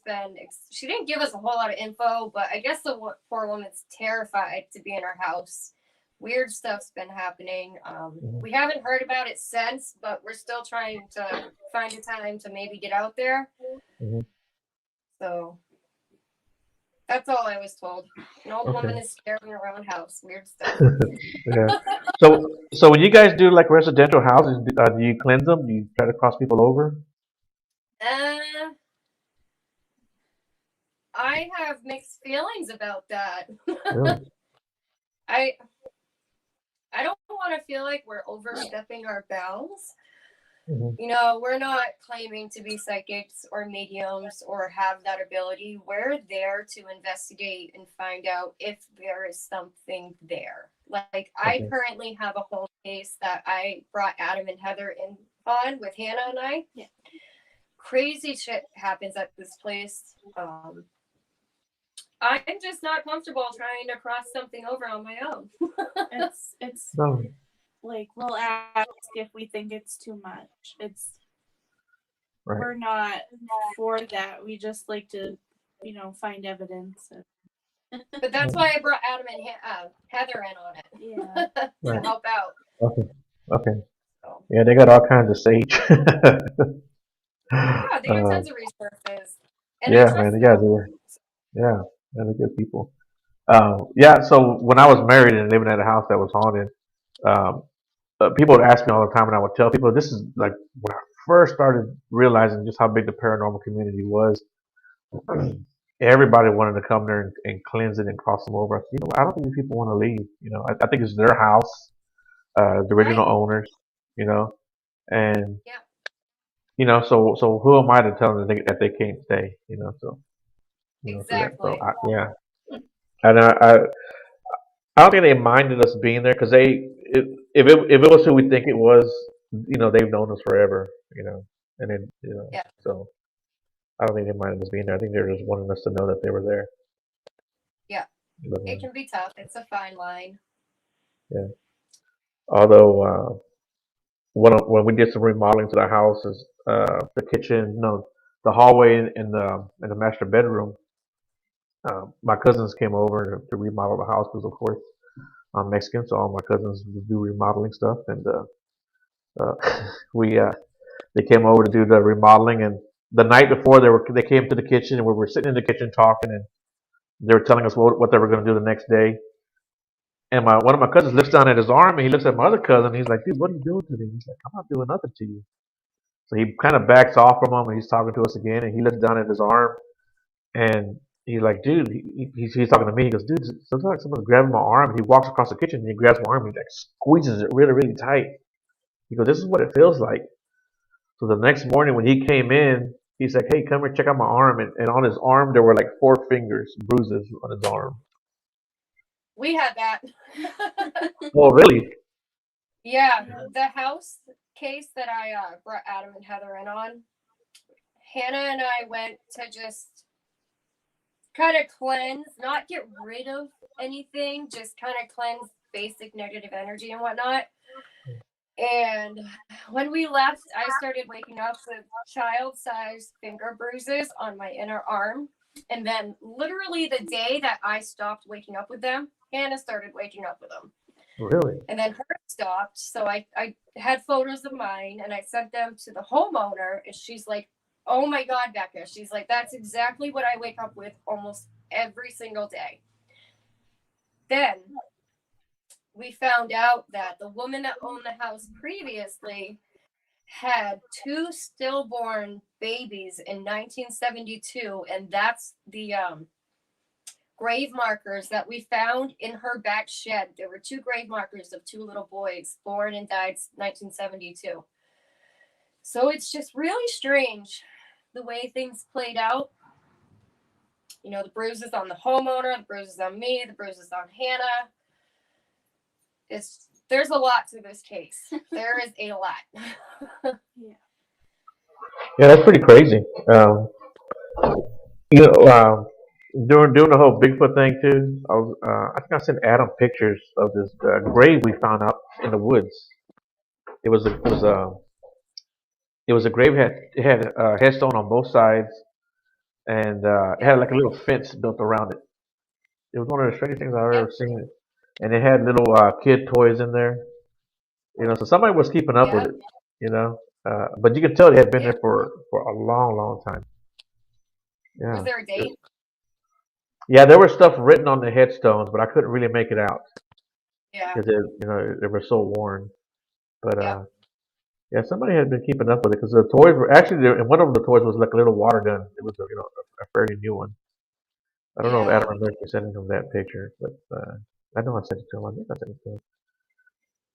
didn't give us a whole lot of info, but I guess the poor woman's terrified to be in her house. Weird stuff's been happening. We haven't heard about it since, but we're still trying to find a time to maybe get out there. hmm So that's all I was told. An old woman Okay. is scaring around house. Weird stuff. Yeah. So when you guys do like residential houses, do you cleanse them? Do you try to cross people over? Uh, I have mixed feelings about that. Really? I I don't want to feel like we're overstepping our bounds. hmm You know, we're not claiming to be psychics or mediums or have that ability. We're there to investigate and find out if there is something there. Like, I Okay. currently have a home case that I brought Adam and Heather in on with Hannah and I. Yeah. Crazy shit happens at this place. I'm just not comfortable trying to cross something over on my own. It's No. like we'll ask if we think it's too much. Right. We're not for that. We just like to, find evidence. But that's why I brought Adam and Heather in on it. Yeah. To Right. help out. Okay. Okay. So, Yeah, they got all kinds of sage. yeah, they got uh, tons of resources. And I yeah, man. trust Yeah, them. they were. Yeah, they're good people. Yeah. So when I was married and living at a house that was haunted, um, people would ask me all the time, and I would tell people this is like when I first started realizing just how big the paranormal community was. Everybody wanted to come there and cleanse it and cross them over. I said, I don't think these people want to leave. I think it's their house, the original Right. owners. You know, and Yeah. so who am I to tell them that they can't stay? So Exactly. yeah, and I don't think they minded us being there because if it was who we think it was, they've known us forever. And then Yeah. so I don't think they minded us being there. I think they were just wanting us to know that they were there. Yeah. But, It can be tough. It's a fine line. yeah. Although when we did some remodeling to the houses, the kitchen, no, the hallway in the master bedroom. My cousins came over to remodel the house because, of course, I'm Mexican, so all my cousins do remodeling stuff, and uh, we they came over to do the remodeling. And the night before, they came to the kitchen, and we were sitting in the kitchen talking, and they were telling us what they were going to do the next day. And one of my cousins looks down at his arm, and he looks at my other cousin. And he's like, "Dude, what are you doing to me?" He's like, "I'm not doing nothing to you." So he kind of backs off from him, and he's talking to us again. And he looks down at his arm, and he's like, "Dude," he's talking to me. He goes, "Dude, sometimes like someone's grabbing my arm." And he walks across the kitchen, and he grabs my arm, and he like squeezes it really, really tight. He goes, "This is what it feels like." So the next morning when he came in, he's like, "Hey, come here, check out my arm." And on his arm there were like 4 fingers, bruises on his arm. We had that. Oh, really? Yeah, the house case that I brought Adam and Heather in on, Hannah and I went to just kind of cleanse, not get rid of anything, just kind of cleanse basic negative energy and whatnot. And when we left, I started waking up with child-sized finger bruises on my inner arm. And then literally the day that I stopped waking up with them, Hannah started waking up with them. Really? And then her stopped. So I had photos of mine and I sent them to the homeowner. And she's like, "Oh my God, Becca." She's like, "That's exactly what I wake up with almost every single day." Then we found out that the woman that owned the house previously had 2 stillborn babies in 1972. And that's the grave markers that we found in her back shed. There were 2 grave markers of 2 little boys born and died 1972. So it's just really strange the way things played out. You know, the bruises on the homeowner, the bruises on me, the bruises on Hannah. There's a lot to this case. There is a lot. Yeah, that's pretty crazy. You know, doing the whole Bigfoot thing too. I think I sent Adam pictures of this grave we found out in the woods. It was a it was a it was a grave it had a headstone on both sides, and it had like a little fence built around it. It was one of the strangest things I've Yep. ever seen. And it had little kid toys in there. You know, so somebody was keeping up with Yep. it. You know, but you could tell it had been Yeah. there for a long, long time. Was Yeah. there a date? Yeah, there was stuff written on the headstones, but I couldn't really make it out Yeah. because they were so worn. But Yep. yeah, somebody had been keeping up with it because the toys were actually and one of the toys was like a little water gun. It was a fairly new one. I don't know if Yeah. Adam remembers sending him that picture, but I know I sent it to him. I think I sent it to him.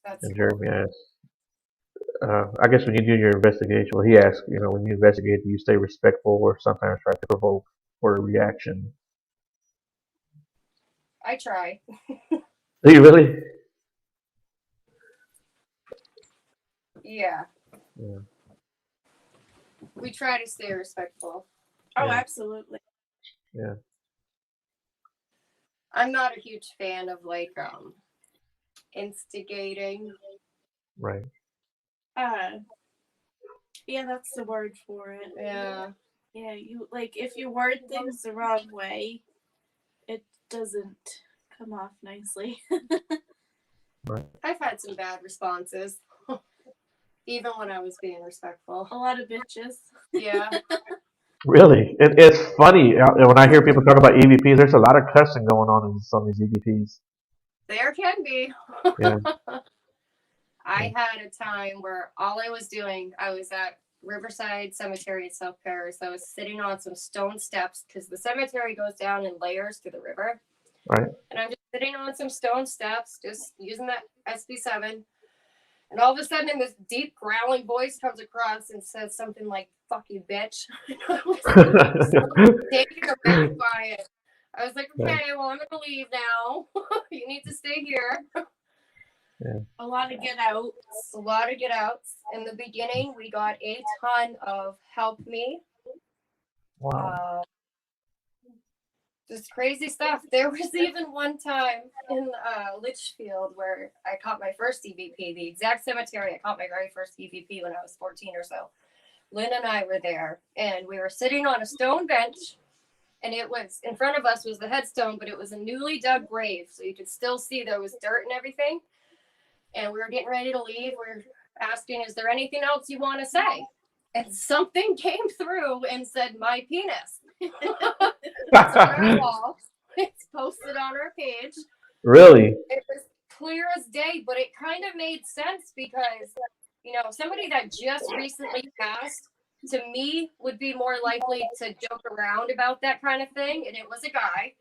That's And cool. Jeremy asked. I guess when you do your investigation, well, he asked, when you investigate, do you stay respectful or sometimes try to provoke for a reaction? I try. Do you really? Yeah. Yeah. We try to stay respectful. Oh, Yeah. absolutely. Yeah. I'm not a huge fan of instigating. Right. Yeah, that's the word for it. Yeah. Yeah, you if you word things the wrong way, it doesn't come off nicely. Right. I've had some bad responses, even when I was being respectful. A lot of bitches. Yeah. Really, it's funny when I hear people talk about EVPs. There's a lot of cussing going on in some of these EVPs. There can be. Yeah. I had a time where all I was doing, I was at Riverside Cemetery in South Paris. I was sitting on some stone steps because the cemetery goes down in layers to the river. Right. And I'm just sitting on some stone steps, just using that SB7. And all of a sudden, this deep growling voice comes across and says something like, "Fuck you, bitch." I was taken aback by it. I was like, "Okay, well, I'm going to leave now. You need to stay here." Yeah. A lot of get outs. A lot of get outs. In the beginning, we got a ton of help me. Wow. Just crazy stuff. There was even one time in Litchfield where I caught my first EVP, the exact cemetery I caught my very first EVP when I was 14 or so. Lynn and I were there, and we were sitting on a stone bench, and it was in front of us was the headstone, but it was a newly dug grave, so you could still see there was dirt and everything. And we were getting ready to leave. We were asking, "Is there anything else you want to say?" And something came through and said, "My penis." It's on our wall. It's posted on our page. Really? It was clear as day, but it kind of made sense because, somebody that just recently passed, to me, would be more likely to joke around about that kind of thing, and it was a guy.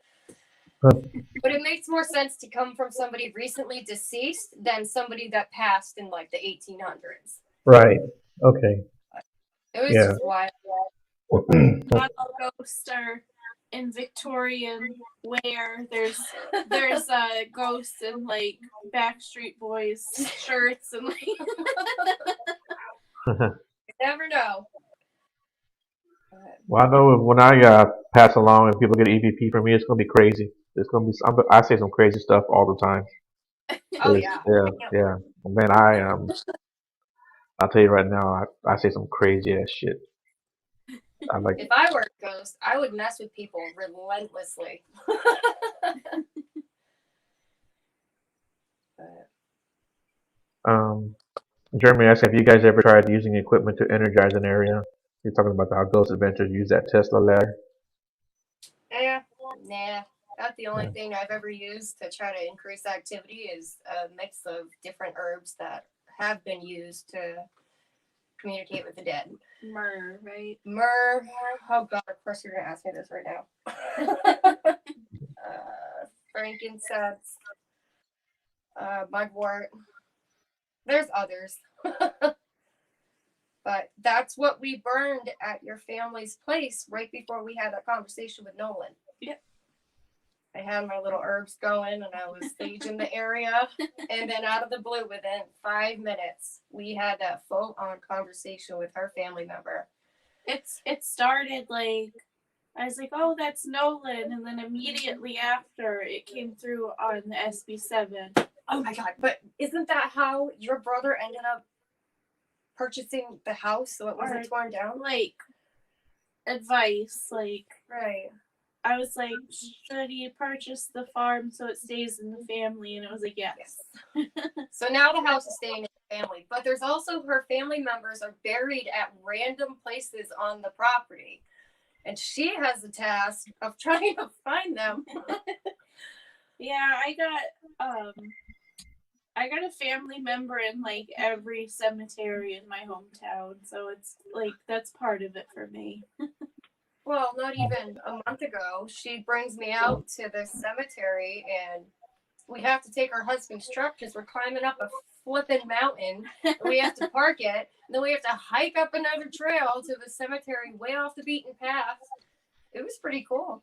But it makes more sense to come from somebody recently deceased than somebody that passed in like the 1800s. Right. Okay. It was Yeah. just wild. Not all ghosts are in Victorian wear. There's ghosts in like Backstreet Boys shirts and like You never know. Well, I know when I pass along and people get EVP from me, it's gonna be crazy. It's gonna be. I say some crazy stuff all the time. Oh It's- yeah. yeah. Man, I'll tell you right now, I say some crazy ass shit. I like. If I were a ghost, I would mess with people relentlessly. Jeremy asked, have you guys ever tried using equipment to energize an area? You're talking about how Ghost Adventures use that Tesla ladder. Nah. That's the only thing I've ever used to try to increase activity is a mix of different herbs that have been used to communicate with the dead. myrrh, right? Myrrh. Oh god, of course you're gonna ask me this right now. Frankincense. Mugwort. There's others. But that's what we burned at your family's place right before we had that conversation with Nolan. Yep. I had my little herbs going and I was staging the area. And then out of the blue, within 5 minutes, we had that full-on conversation with her family member. It started like I was like, oh, that's Nolan, and then immediately after it came through on the SB7. Oh my god! But isn't that how your brother ended up purchasing the house so it wasn't torn down? Like advice, like Right. I was like, should he purchase the farm so it stays in the family? And it was like, yes. So now the house is staying in the family, but there's also her family members are buried at random places on the property, and she has the task of trying to find them. Yeah, I got a family member in like every cemetery in my hometown, so it's like that's part of it for me. Well, not even a month ago, she brings me out to this cemetery, and we have to take our husband's truck because we're climbing up a flipping mountain. And we have to park it, and then we have to hike up another trail to the cemetery way off the beaten path. It was pretty cool.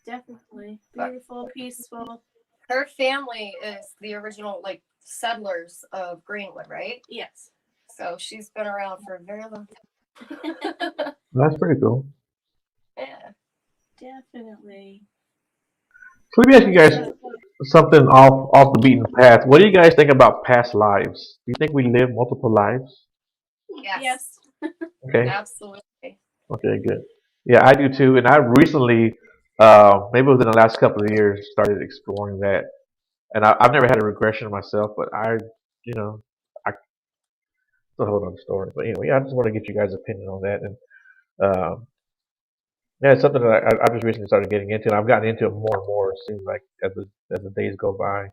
Definitely beautiful, peaceful. Her family is the original like settlers of Greenwood, right? Yes. So she's been around for a very long time. That's pretty cool. Yeah. Definitely. So let me ask you guys something off the beaten path. What do you guys think about past lives? Do you think we live multiple lives? Yes. Okay. Absolutely. Okay, good. Yeah, I do too. And I recently, maybe within the last couple of years, started exploring that. And I've never had a regression myself, but I still hold on the story. But anyway, I just want to get you guys' opinion on that. And yeah, it's something that I just recently started getting into, and I've gotten into it more and more. It seems like as the days go by.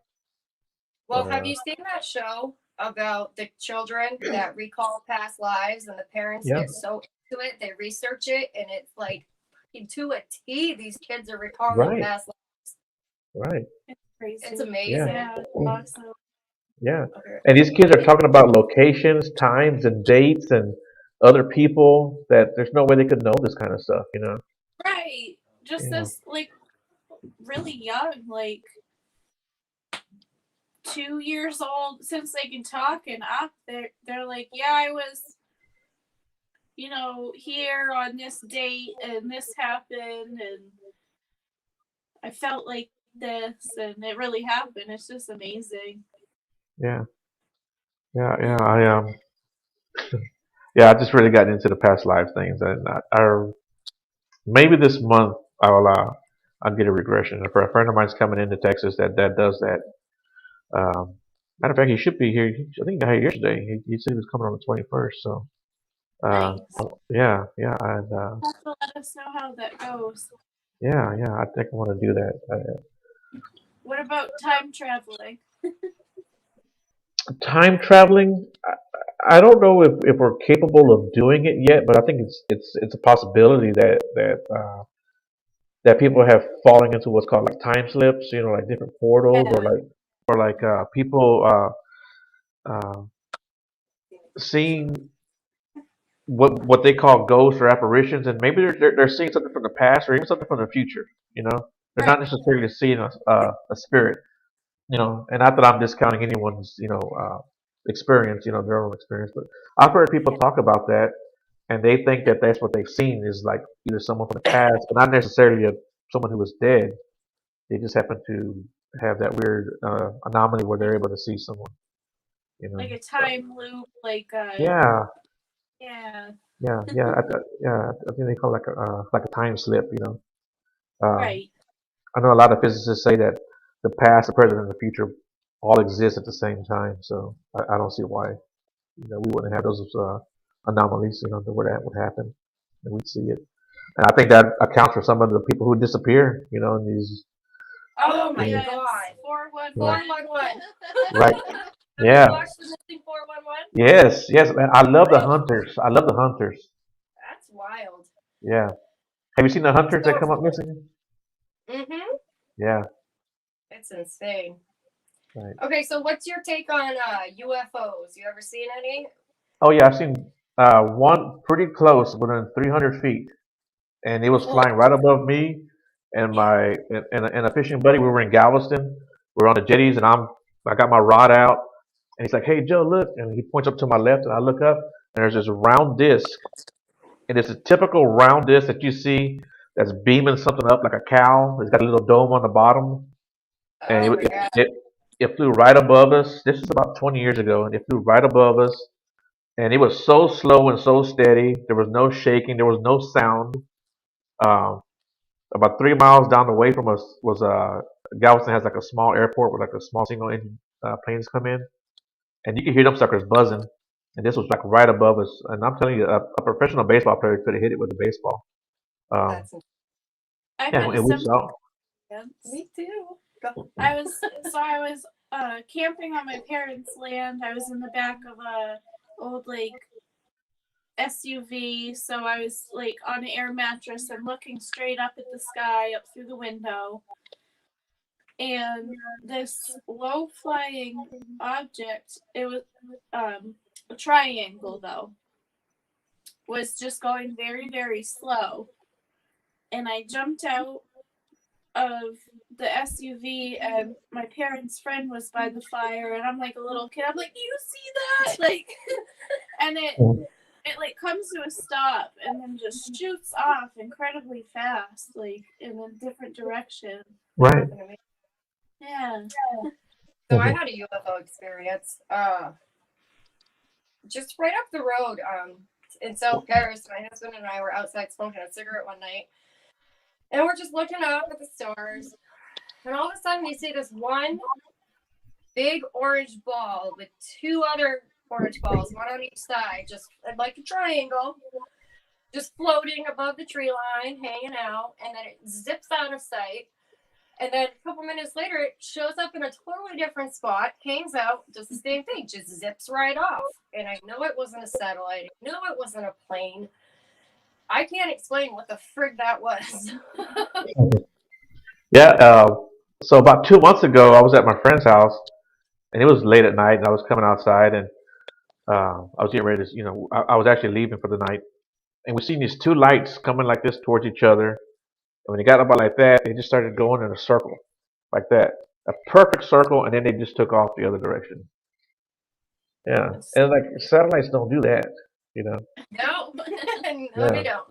Well, But have you seen that show about the children that recall past lives and the parents yeah, get so into it, they research it, and it's like to a T, these kids are recalling right, past lives. right, It's crazy. It's amazing. Yeah, it's awesome. yeah. And these kids are talking about locations, times, and dates, and other people that there's no way they could know this kind of stuff. Right. Just Yeah. this like really young, like 2 years old, since they can talk and up, they're like, yeah, I was, here on this date and this happened and I felt like this and it really happened. It's just amazing. Yeah, yeah, yeah. Yeah, I just really got into the past life things, and maybe this month I'll get a regression. For a friend of mine's coming into Texas that does that. Matter of fact, he should be here. I think he got here yesterday. He said he was coming on the 21st. So Nice. yeah, yeah, and Have to let us know how that goes. yeah. I think I want to do that. What about time traveling? Time traveling. I don't know if we're capable of doing it yet, but I think it's a possibility that people have fallen into what's called like time slips. You know, like different portals, Yeah. or like people uh, seeing what they call ghosts or apparitions, and maybe they're seeing something from the past or even something from the future. You know, they're not Right. necessarily seeing a spirit. You know, and not that I'm discounting anyone's experience, their own experience, but I've heard people Yeah. talk about that, and they think that that's what they've seen is like either someone from the past, but not necessarily someone who was dead. They just happen to have that weird anomaly where they're able to see someone. You know, Like a so time loop, like yeah, yeah. yeah. I think they call it like a time slip. Um, Right. I know a lot of physicists say that the past, the present, and the future all exist at the same time. So I don't see why we wouldn't have those anomalies. Where that would happen, and we'd see it. And I think that accounts for some of the people who disappear. In these. Oh Oh my In, yes. god. yeah. 411. 411. Right. Have you Yeah. watched the missing 411? Yes. Yes, man. I love the Right. hunters. I love the hunters. That's wild. Yeah. Have you seen the hunters that So, come up missing? mm-hmm. Yeah. It's insane. Right. Okay, so what's your take on UFOs? You ever seen any? Oh yeah, I've seen one pretty close, within 300 feet, and it was Oh, flying right above me and yeah. and a fishing buddy. We were in Galveston. We were on the jetties, and I got my rod out, and he's like, "Hey Joe, look!" And he points up to my left, and I look up, and there's this round disc, and it's a typical round disc that you see that's beaming something up like a cow. It's got a little dome on the bottom, and Oh my god. it flew right above us. This is about 20 years ago, and it flew right above us, and it was so slow and so steady. There was no shaking. There was no sound. Um, About 3 miles down the way from us was Galveston has like a small airport where like a small single engine planes come in, and you could hear them suckers buzzing. And this was like right above us, and I'm telling you, a professional baseball player could have hit it with a baseball. Um, That's I yeah, had a and we similar saw. experience. me too. I was camping on my parents' land. I was in the back of a old like SUV, so I was like on an air mattress and looking straight up at the sky up through the window. And this low flying object, it was a triangle though, was just going very, very slow. And I jumped out of the SUV, and my parents' friend was by the fire, and I'm like a little kid. I'm like, "Do you see that?" Like, and it like comes to a stop and then just shoots off incredibly fast, like in a different direction. That Right. happened to me. Yeah. So I had a UFO experience. Just right up the road, in South Paris. My husband and I were outside smoking a cigarette one night, and we're just looking up at the stars. And all of a sudden, we see this one big orange ball with two other orange balls, one on each side, just like a triangle, just floating above the tree line, hanging out. And then it zips out of sight. And then a couple minutes later, it shows up in a totally different spot, hangs out, does the same thing, just zips right off. And I know it wasn't a satellite. I know it wasn't a plane. I can't explain what the frig that was. Yeah. So about 2 months ago, I was at my friend's house, and it was late at night, and I was coming outside, and I was getting ready to, I was actually leaving for the night, and we seen these two lights coming like this towards each other. And when they got about like that, they just started going in a circle, like that, a perfect circle, and then they just took off the other direction. Yeah, and like satellites don't do that, you know. No, no, they Yeah, don't.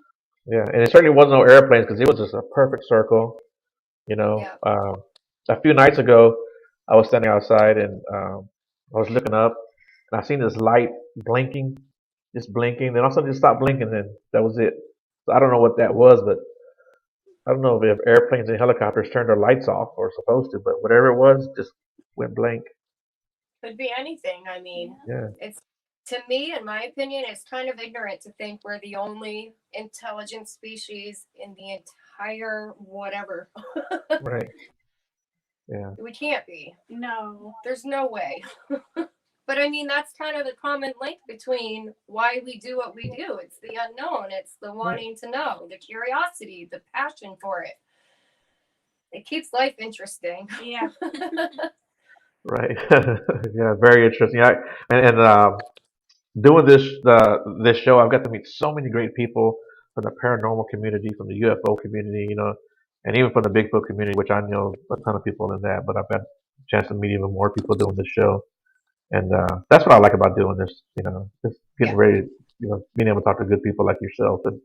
yeah, and it certainly wasn't no airplanes because it was just a perfect circle, you know. Yeah. A few nights ago, I was standing outside and I was looking up, and I seen this light blinking, just blinking. Then all of a sudden, just stopped blinking, and that was it. So I don't know what that was, but I don't know if airplanes and helicopters turned their lights off or supposed to, but whatever it was, just went blank. Could be anything. I mean, Yeah, it's to me, in my opinion, it's kind of ignorant to think we're the only intelligent species in the entire whatever. right. Yeah, We can't be. No. There's no way. But I mean, that's kind of the common link between why we do what we do. It's the unknown, it's the right, wanting to know, the curiosity, the passion for it. It keeps life interesting. Yeah. right. Yeah, very interesting. And doing this show, I've got to meet so many great people from the paranormal community, from the UFO community, and even from the Bigfoot community, which I know a ton of people in that. But I've got a chance to meet even more people doing this show, and that's what I like about doing this. Just getting Yeah. ready, being able to talk to good people like yourself, and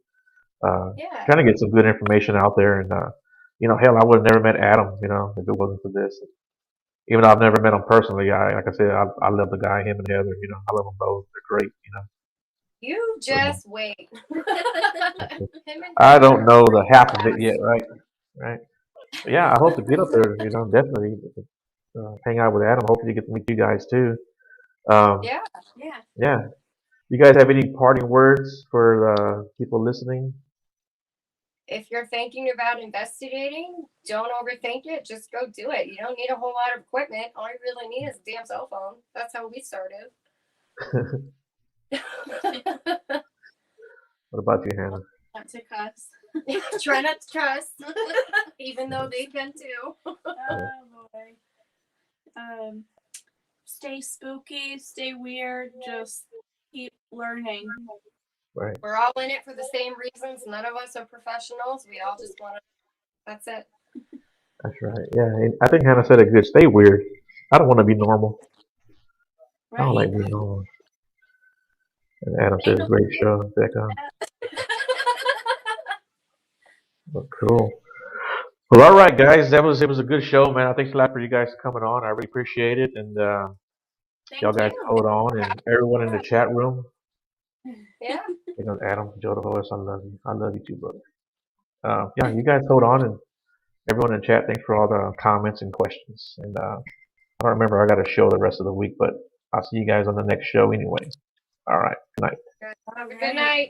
Yeah. trying to get some good information out there. And hell, I would have never met Adam, if it wasn't for this. Even though I've never met him personally, like I said, I love the guy, him and Heather. I love them both. They're great. You So, just wait. Him and I don't Heather know are the half of it class. yet, right? Right. But yeah, I hope to get up there. Definitely hang out with Adam. Hopefully, get to meet you guys too. Um, Yeah. Yeah. yeah. You guys have any parting words for people listening? If you're thinking about investigating, don't overthink it. Just go do it. You don't need a whole lot of equipment. All you really need is a damn cell phone. That's how we started. What about you, Hannah? Not to cuss. Try not to cuss, even though they can too. Oh boy. Stay spooky, stay weird, just keep learning. Right. We're all in it for the same reasons. None of us are professionals. We all just want to. That's it. That's right. Yeah, and I think Hannah said it good. Stay weird. I don't want to be normal. I don't Right? like being normal. And Adam Ain't says, no great show. Becca. Well, cool. Well, all right, guys. It was a good show, man. Thanks a lot for you guys coming on. I really appreciate it. And y'all Thank guys you. hold on. And everyone in the chat room, Yeah. Adam, Joe the horse, I love you. I love you too, brother. Yeah, you guys hold on. And everyone in the chat, thanks for all the comments and questions. And I don't remember, I got a show the rest of the week, but I'll see you guys on the next show anyway. All right. Good night. Have a good night.